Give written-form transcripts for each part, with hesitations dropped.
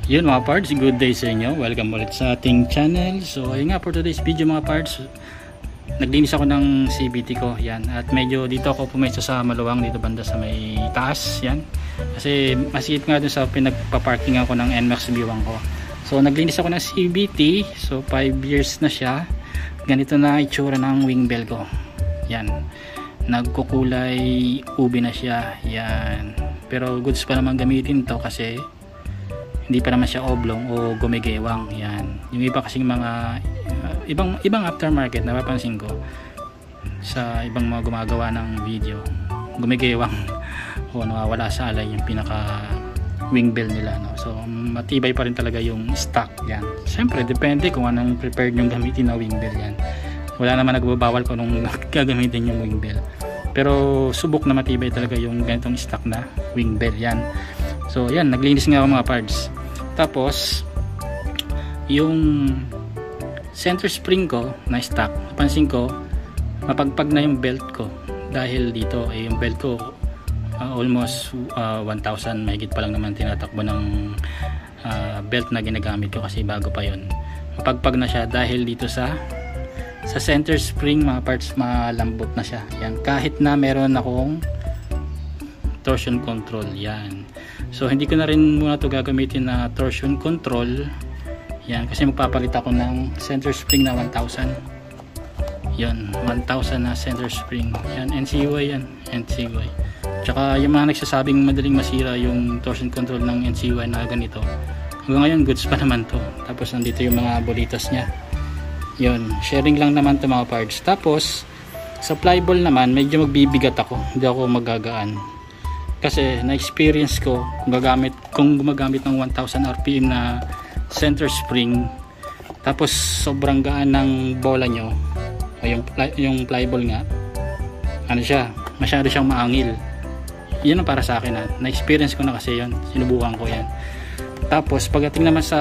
Yun mga parts, good day sa inyo. Welcome ulit sa ating channel. So ayun nga, for today's video mga parts, naglinis ako ng CVT ko. Yan. At medyo dito ako pumesto sa maluwang, dito banda sa may taas. Yan. Kasi masikip nga dun sa pinagpaparking ako ng NMAX B1 ko. So naglinis ako ng CVT. So 5 years na siya. Ganito na itsura ng wing bell ko. Yan. Nagkukulay ubi na siya. Yan. Pero goods pa naman gamitin to kasi hindi pa naman siya oblong o gumigewang. Yan. Yung iba kasing mga ibang aftermarket napapansin ko sa ibang mga gumagawa ng video, gumigewang o nawawala sa alay yung pinaka wing bell nila, no? So matibay pa rin talaga yung stock. Yan. Siyempre depende kung anong prepared yung gamitin na wing bell. Yan. Wala naman nagbabawal kung anong gagamitin yung wing bell. Pero subok na matibay talaga yung ganitong stock na wing bell. Yan. So yan, naglinis nga ako mga parts. Tapos yung center spring ko na stock, napansin ko mapagpag na yung belt ko dahil dito yung belt ko almost 1,000 mahigit pa lang naman tinatakbo ng belt na ginagamit ko kasi bago pa yon. Mapagpag na siya dahil dito sa center spring mga parts, malambot na siya. Yan, kahit na meron akong torsion control. Yan. So hindi ko na rin muna to gagamitin na torsion control. Yan, kasi magpapalit ako ng center spring na 1,000. Yan, 1,000 na center spring. Yan, NCY yan, NCY. Tsaka yung mga nagsasabing madaling masira yung torsion control ng NCY na ganito, hanggang ngayon goods pa naman to. Tapos nandito yung mga bolitas nya. Yun, sharing lang naman to mga parts. Tapos sa flyball naman medyo magbibigat ako, hindi ako magagaan. Kasi na-experience ko kung gumagamit ng 1,000 RPM na center spring, tapos sobrang gaan ng bola nyo o yung flyball nga, ano siya, masyado siyang maangil. Yun ang para sa akin. Na-experience ko na kasi yun, sinubukan ko yan. Tapos pagdating naman sa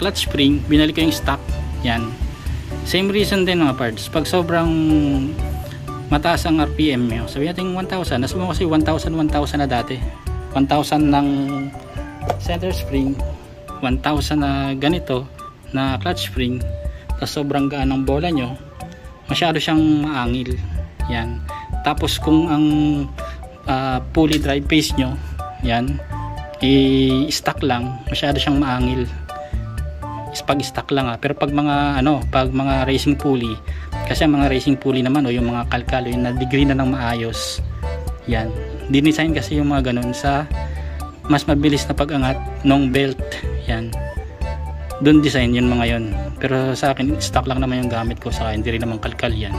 clutch spring, binalik ko yung stock. Yan, same reason din mga parts. Pag sobrang mataas ang RPM nyo, sabi natin 1,000, nasubo kasi 1,000 na dati, 1,000 ng center spring, 1,000 na ganito na clutch spring, tapos sobrang gaan ng bola nyo, masyado siyang maangil. Yan. Tapos kung ang pulley drive pace nyo, yan, i-stock lang, masyado siyang maangil pag stock lang pero pag mga racing pulley, kasi ang mga racing pulley naman o yung mga kalkalo yung na-degree na ng maayos, yan, dinesign kasi yung mga ganun sa mas mabilis na pag-angat ng belt. Yan, doon design yun mga yun. Pero sa akin stock lang naman yung gamit ko, sa hindi rin naman kalkal yan.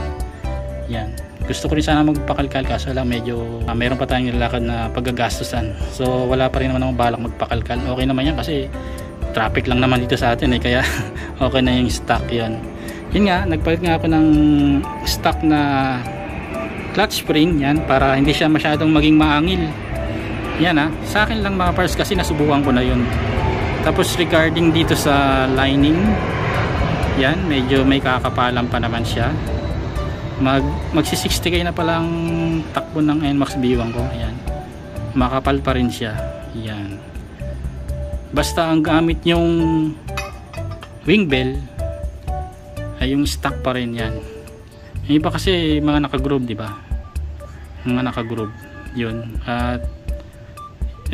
Yan, gusto ko rin sana magpakalkal kaso lang medyo mayroon pa tayong nilakad na paggagastusan, so wala pa rin naman akong balak magpakalkal. Okay naman yan kasi traffic lang naman dito sa atin kaya okay na yung stock. Yun nga, nagpalit nga ako ng stock na clutch spring, yan, para hindi siya masyadong maging maangil. Yan sa akin lang mga parts kasi nasubukan ko na yun. Tapos regarding dito sa lining, yan, medyo may kakapalan pa naman siya. Magsi 60k na palang takbo ng NMAX B1 ko. Yan, makapal pa rin siya. Yan, basta ang gamit yung wing bell ay yung stock pa rin. Yan, yung iba kasi mga naka-groove, di ba? Mga naka-groove yun. At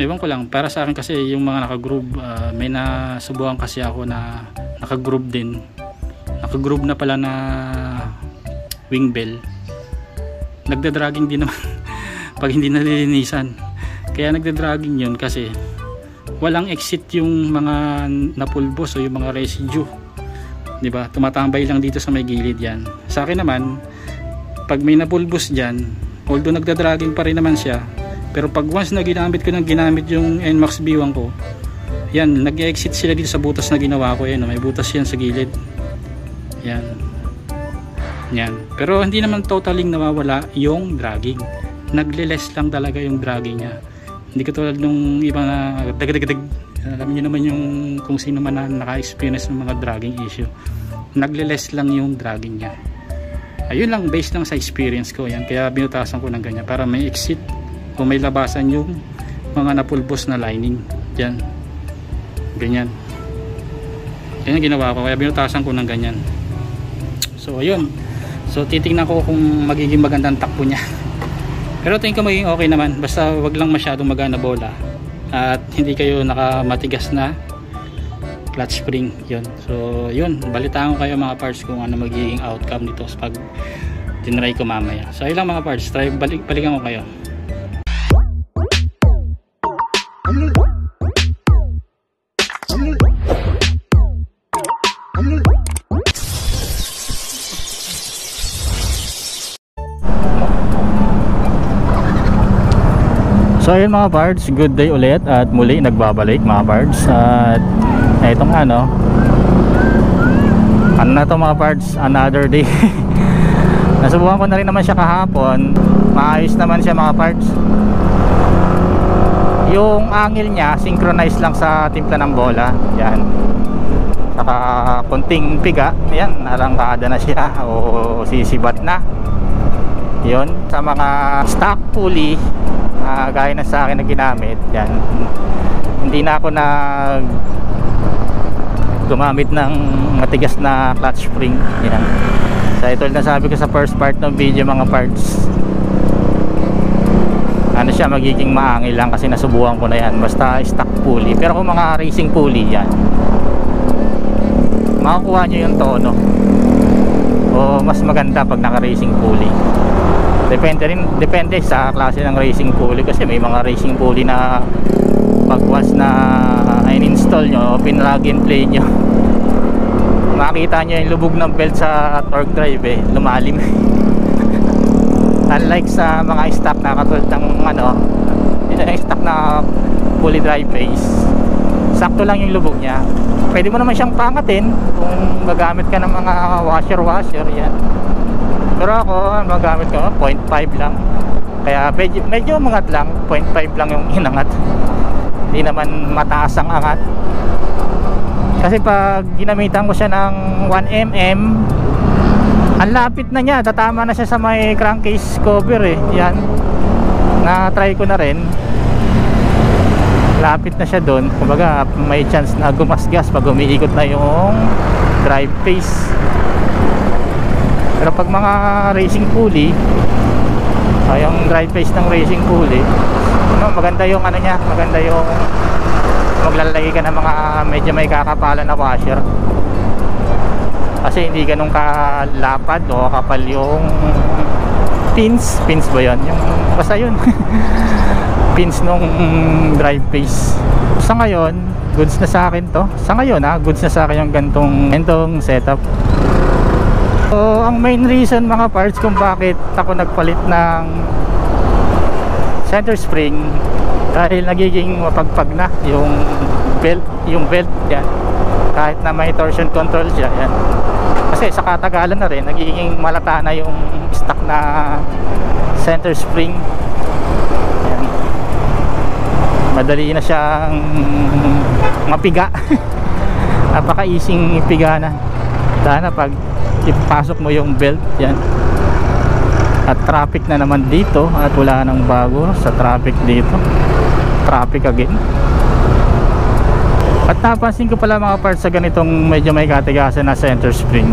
ewan ko lang, para sa akin kasi yung mga naka-groove, may nasubukan kasi ako na naka-groove din, naka-groove na pala na wing bell, nagda-dragging din naman pag hindi nalilinisan. Kaya nagda-dragging yun kasi walang exit yung mga napulbos o yung mga residue, di ba? Tumatambay lang dito sa may gilid. Yan, sa akin naman pag may napulbos dyan, although nagda-dragging pa rin naman siya, pero pag once na ginamit yung NMAX B1 ko, yan, nag-exit sila dito sa butas na ginawa ko. Yan, may butas yan sa gilid. Yan, yan, pero hindi naman totaling nawawala yung dragging, nagle-less lang talaga yung dragging niya. Hindi katulad nung iba na dagdag. Alam niyo naman yung kung sino man na naka-experience ng mga dragging issue, nagle-less lang yung dragging niya. Ayun lang, based lang sa experience ko. Yan, kaya binutasan ko ng ganyan para may exit o may labasan yung mga napulbos na lining. Yan. Ganyan. Yan ang ginawa ko. Kaya binutasan ko ng ganyan. So ayun. So titingnan ko kung magiging magandang takbo niya. Pero tingin ko magiging okay naman. Basta wag lang masyadong magana bola. At hindi kayo nakamatigas na clutch spring. Yun. So yun. Balitaan ko kayo mga parts kung ano magiging outcome nito pag tinry ko mamaya. So ayun lang mga parts. Balikan ko kayo. So ayun mga parts, good day ulit at muli nagbabalik mga parts. At ito nga no, ano na to mga parts, another day. Nasubukan ko na rin naman siya kahapon. Maayos naman siya mga parts. Yung angle niya synchronize lang sa timpla ng bola. Yan. Saka konting piga, yan, narangkada na siya o sisibat na. Yun, sa mga stock pulley gaya na sa akin na ginamit, yan, hindi na ako gumamit ng matigas na clutch spring. Yan. So ito na sabi ko sa first part ng video mga parts, ano siya, magiging maangil lang kasi nasubukan ko na yan basta stock pulley. Pero kung mga racing pulley, yan, makakuha nyo yung tono o mas maganda pag naka racing pulley. Depende sa klase ng racing pulley kasi may mga racing pulley na pagwas na in-install nyo o pinrag and play nyo, makikita nyo yung lubog ng belt sa torque drive lumalim. Unlike sa mga stock na katulad ng yung stock na pulley drive base, sakto lang yung lubog nya. Pwede mo naman siyang pangatin kung magamit ka ng mga washer yan. Pero ako, magamit ko 0.5 lang. Kaya medyo umangat lang, 0.5 lang yung inangat. Hindi naman mataas ang angat. Kasi pag ginamitan ko siya ng 1mm, ang lapit na niya, tatama na siya sa may crankcase cover yan. Na-try ko na rin. Lapit na siya doon. Kumbaga may chance na gumasgas pag umiikot na yung drive phase. Pero pag mga racing pulley, yung drive phase ng racing pulley, maganda yung niya, maganda yung maglalagay ka ng mga medyo may kakapalan na washer. Kasi hindi ganun kalapad o kapal yung pins ba yun? Basta yun. Pins nung drive phase. Sa ngayon, goods na sa akin to. Sa ngayon goods na sa akin yung gantong setup. So, ang main reason mga parts kung bakit ako nagpalit ng center spring, dahil nagiging mapagpag na yung belt yan. Kahit na may torsion control siya yan. Kasi sa katagalan na rin nagiging malata na yung stock na center spring. Yan. Madali na siyang mapiga. Napaka-easing ipiga na. Dahil pag ipasok mo yung belt yan. At traffic na naman dito at wala nang bago sa traffic dito. Traffic again. At napansin ko pala mga parts sa ganitong medyo may katigasan na center spring,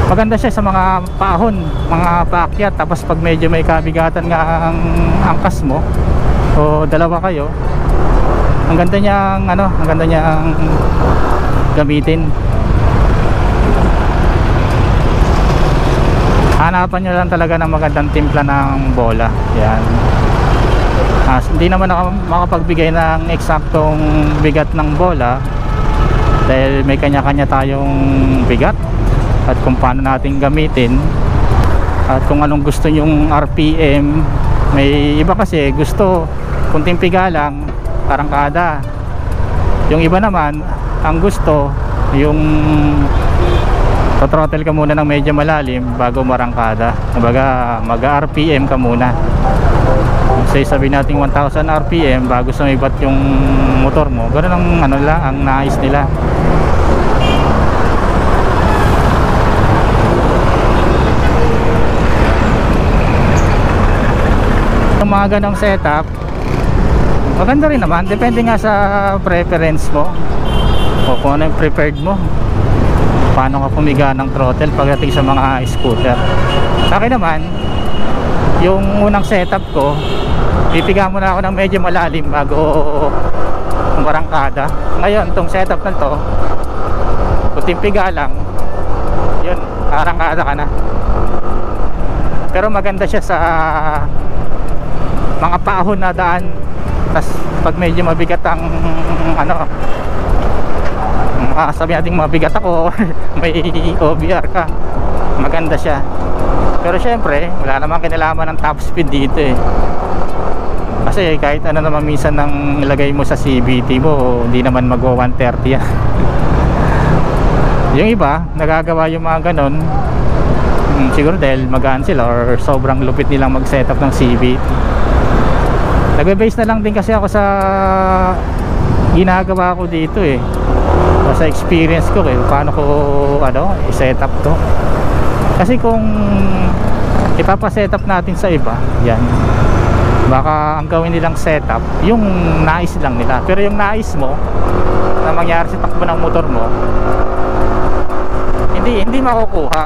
maganda siya sa mga paahon, mga paakyat. Tapos pag medyo may kabigatan nga ang angkas mo o dalawa kayo, ang ganda niyang gamitin. Hanapan nyo lang talaga ng magandang timpla ng bola. Yan. Hindi naman ako makapagbigay ng eksaktong bigat ng bola dahil may kanya-kanya tayong bigat at kung paano natin gamitin at kung anong gusto nyong RPM. May iba kasi gusto kunting piga lang, parang kada. Yung iba naman ang gusto yung throttle ka muna ng medyo malalim bago marangkada. Kumbaga mag-RPM ka muna. Say sabi natin 1000 RPM bago sumibat yung motor mo. Ganun ang ang nais nila. Yung mga ganong setup, maganda rin naman, depende nga sa preference mo o kung ano yung preferred mo, paano ka pumiga ng throttle pagdating sa mga scooter. Sa akin naman, yung unang setup ko, pipiga muna ako ng medyo malalim bago umarangkada. Ngayon, itong setup na to, kunting piga lang, yun, arangkada ka na. Pero maganda siya sa mga paahon na daan. Tas pag medyo mabigat ang ano, sabi natin mabigat ako, may OBR ka, maganda siya. Pero syempre wala namang kinalaman ng top speed dito eh, kasi kahit ano naman minsan nang ilagay mo sa CVT mo, hindi naman magwa 130 yan. Yung iba nagagawa yung mga ganon, siguro dahil magaan sila or sobrang lupit nilang mag setup ng CVT. Nagbe-base na lang din kasi ako sa ginagawa ko dito eh, sa experience ko eh, paano ko ano, i-setup to. Kasi kung ipapasetup natin sa iba, yan, baka ang gawin nilang setup yung nais lang nila, pero yung nais mo na mangyari sa takbo ng motor mo, hindi makukuha,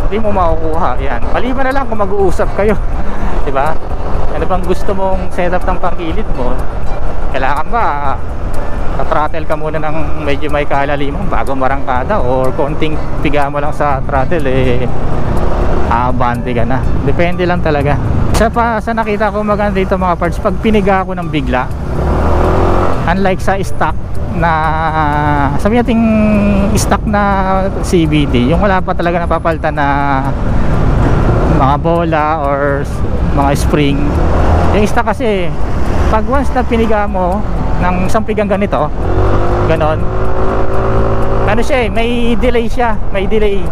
hindi mo makukuha yan. Maliban na lang kung mag-uusap kayo, diba? Ano bang gusto mong setup ng pangkilid mo? Kailangan ba throttle ka muna ng medyo may kalaliman bago marangkada, or konting piga mo lang sa throttle eh abante ka na? Depende lang talaga. Sa nakita ko maganda dito mga parts, pag piniga ko ng bigla, unlike sa stock na, sabi natin stock na CVT, yung wala pa talaga napapalitan na mga bola or mga spring. Yung stock kasi pag once na piniga mo ng isang pigang ganito, ganon, ano siya eh, may delay siya, may delay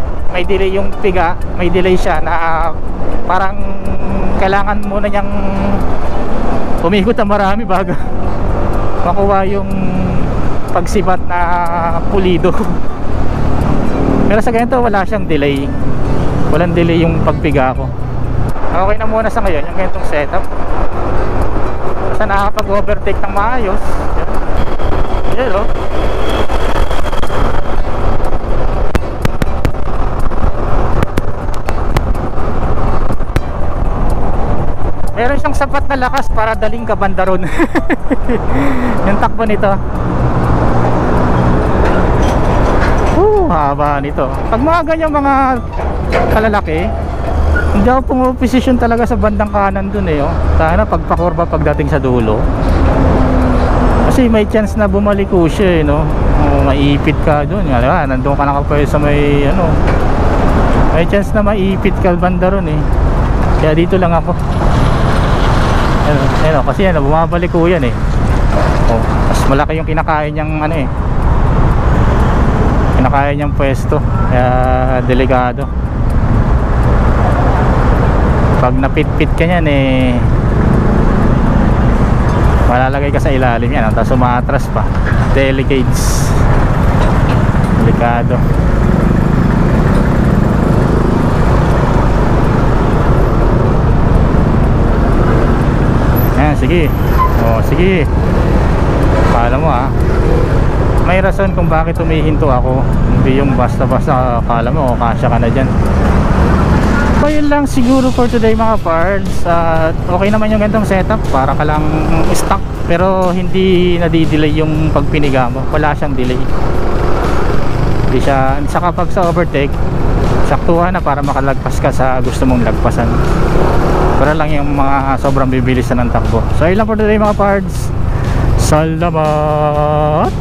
yung piga, may delay siya na parang kailangan muna niyang umikot na marami bago makuha yung pagsibat na pulido. Pero sa ganito wala siyang delay, walang delay yung pagpiga ko. Okay na muna sa ngayon yung ganitong setup, basta nakakapag-overtake ng maayos. Yan o. Meron siyang sapat na lakas para daling ka banda ron. Yung takbo nito, haba nito. Pag mga ganyang mga kalalaki, hindi ako pumoposisyon talaga sa bandang kanan dun eh, oh. Sana pagpakurba pagdating sa dulo, kasi may chance na bumaliko siya eh, no? Maipit ka dun, nandun ka nakapayo sa may ano, may chance na maipit ka banda ron eh. Kaya dito lang ako. Ano, kasi ano, bumabalik ko yan eh. Oh, mas malaki yung kinakain niyang ano eh, kinakain niyang pwesto, kaya delikado. Pag napit-pit ka niyan eh, malalagay ka sa ilalim yan, tapos umaatras pa. Delicades, delikado. Sige, oh sige, akala mo may rason kung bakit humihinto ako, hindi yung basta-basta akala mo kasya ka na dyan. So yun lang siguro for today mga parts. Okay naman yung ganitong setup, para ka lang stock pero hindi nadidelay yung pagpiniga mo, wala siyang delay. Hindi siya, saka pag sa overtake saktuhan na para makalagpas ka sa gusto mong lagpasan. Para lang yung mga sobrang bibilis na ng takbo. So yun lang for today mga parts. Salamat.